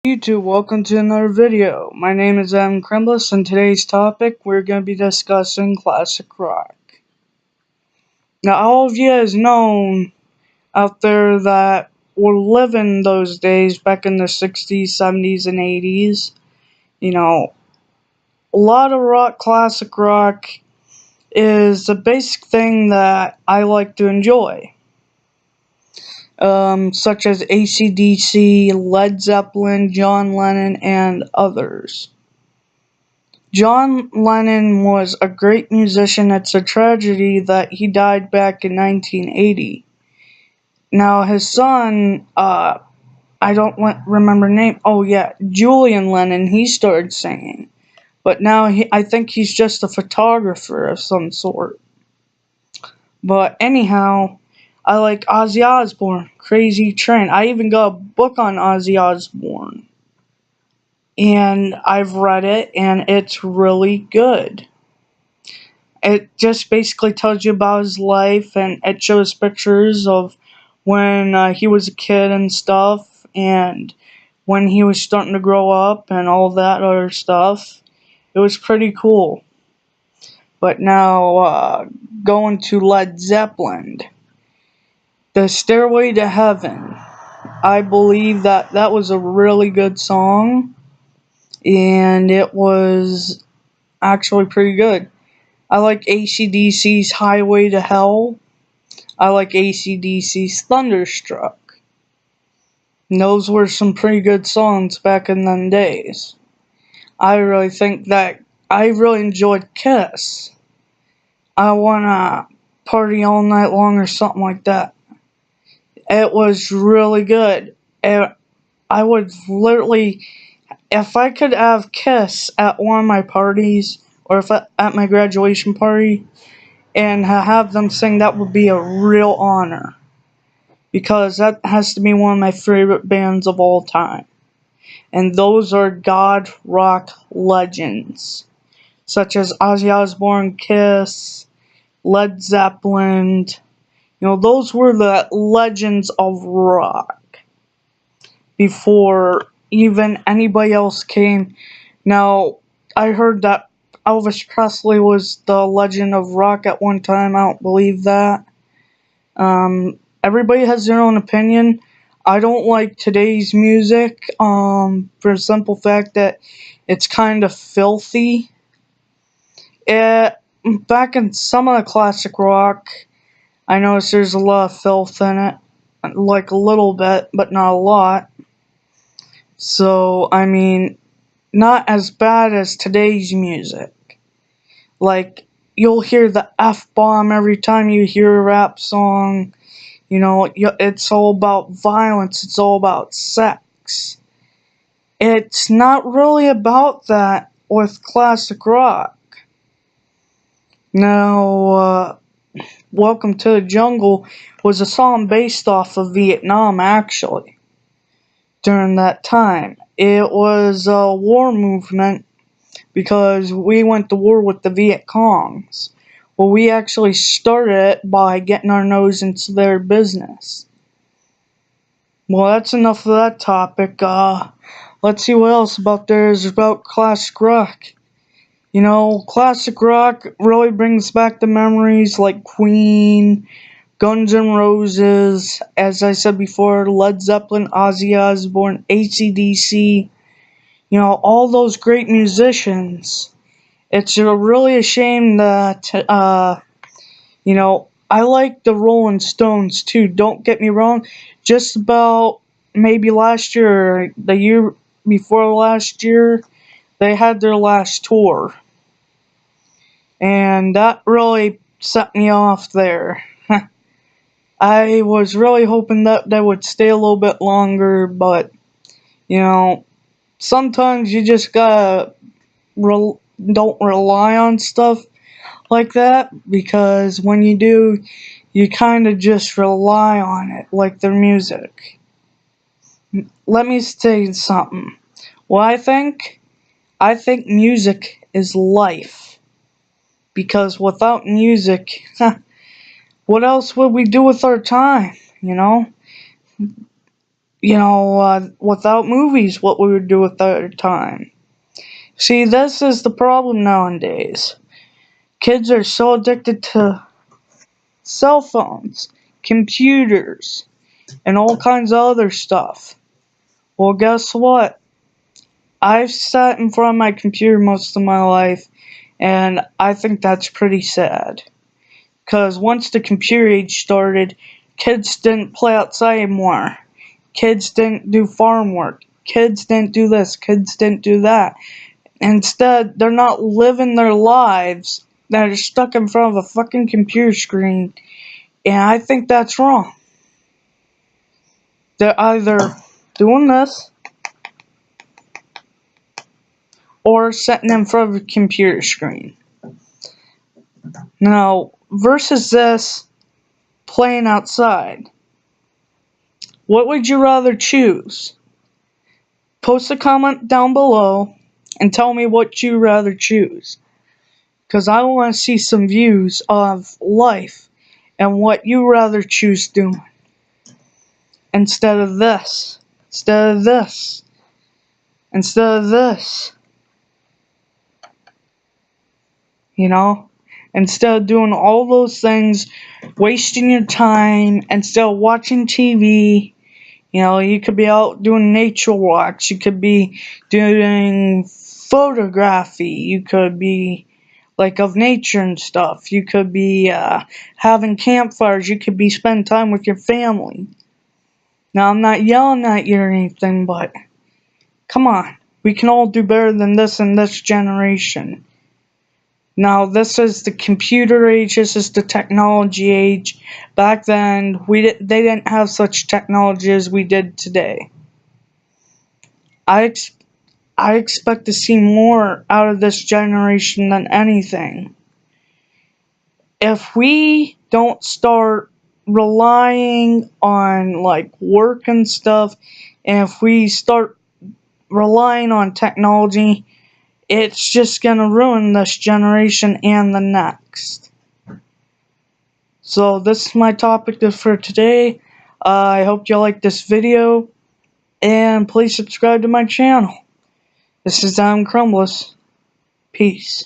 YouTube, welcome to another video. My name is Adam Kremlis, and today's topic we're going to be discussing classic rock. Now, all of you has known out there that were living those days back in the 60s, 70s, and 80s. You know, a lot of classic rock, is the basic thing that I like to enjoy. Such as AC/DC, Led Zeppelin, John Lennon, and others. John Lennon was a great musician. It's a tragedy that he died back in 1980. Now, his son, I don't remember name. Oh, yeah, Julian Lennon, he started singing. But now I think he's just a photographer of some sort. But anyhow, I like Ozzy Osbourne, Crazy Train. I even got a book on Ozzy Osbourne. And I've read it, and it's really good. It just basically tells you about his life, and it shows pictures of when he was a kid and stuff, and when he was starting to grow up, and all that other stuff. It was pretty cool. But now, going to Led Zeppelin. The Stairway to Heaven. I believe that that was a really good song, and it was actually pretty good. I like AC/DC's Highway to Hell. I like AC/DC's Thunderstruck. And those were some pretty good songs back in them days. I really think that I really enjoyed Kiss. I Wanna Party All Night Long or something like that. It was really good. I would literally, if I could have Kiss at one of my parties, or if at my graduation party, and have them sing, that would be a real honor. Because that has to be one of my favorite bands of all time. And those are God rock legends. Such as Ozzy Osbourne, Kiss, Led Zeppelin. Those were the legends of rock. Before even anybody else came. Now, I heard that Elvis Presley was the legend of rock at one time. I don't believe that. Everybody has their own opinion. I don't like today's music, for the simple fact that it's kind of filthy. Back in some of the classic rock, I noticed there's a lot of filth in it. Like a little bit, but not a lot. So, I mean, not as bad as today's music. Like, you'll hear the F-bomb every time you hear a rap song. It's all about violence. It's all about sex. It's not really about that with classic rock. Now, Welcome to the Jungle was a song based off of Vietnam, actually. During that time, it was a war movement because we went to war with the Viet Congs. Well, we actually started it by getting our nose into their business. Well, that's enough of that topic. Let's see what else there is about classic rock. Classic rock really brings back the memories like Queen, Guns N' Roses, as I said before, Led Zeppelin, Ozzy Osbourne, AC/DC. All those great musicians. It's really a shame that, I like the Rolling Stones too, don't get me wrong. Just about maybe last year, or the year before last year, they had their last tour. And that really set me off there. I was really hoping that they would stay a little bit longer, but, sometimes you just gotta don't rely on stuff like that, because when you do, you kind of just rely on it, like their music. Let me say something. What I think? I think music is life. Because without music, what else would we do with our time, without movies, what we would do with our time. See, this is the problem nowadays. Kids are so addicted to cell phones, computers, and all kinds of other stuff. Well, guess what? I've sat in front of my computer most of my life, and I think that's pretty sad. Because once the computer age started, kids didn't play outside anymore. Kids didn't do farm work. Kids didn't do this. Kids didn't do that. Instead, they're not living their lives. They're stuck in front of a fucking computer screen. And I think that's wrong. They're either doing this or sitting in front of a computer screen. Now, versus this, playing outside. What would you rather choose? Post a comment down below and tell me what you rather choose. Because I want to see some views of life and what you rather choose doing. Instead of this. Instead of this. Instead of this. Instead of doing all those things, wasting your time, instead of watching TV, you could be out doing nature walks, you could be doing photography, you could be of nature and stuff, you could be having campfires, you could be spending time with your family. Now, I'm not yelling at you or anything, but come on, we can all do better than this in this generation. Now, this is the computer age, this is the technology age. Back then, they didn't have such technology as we did today. I expect to see more out of this generation than anything. If we don't start relying on, work and stuff, and if we start relying on technology, it's just gonna ruin this generation and the next. So this is my topic for today. I hope you like this video, and please subscribe to my channel. This is Adam Crumbless. Peace.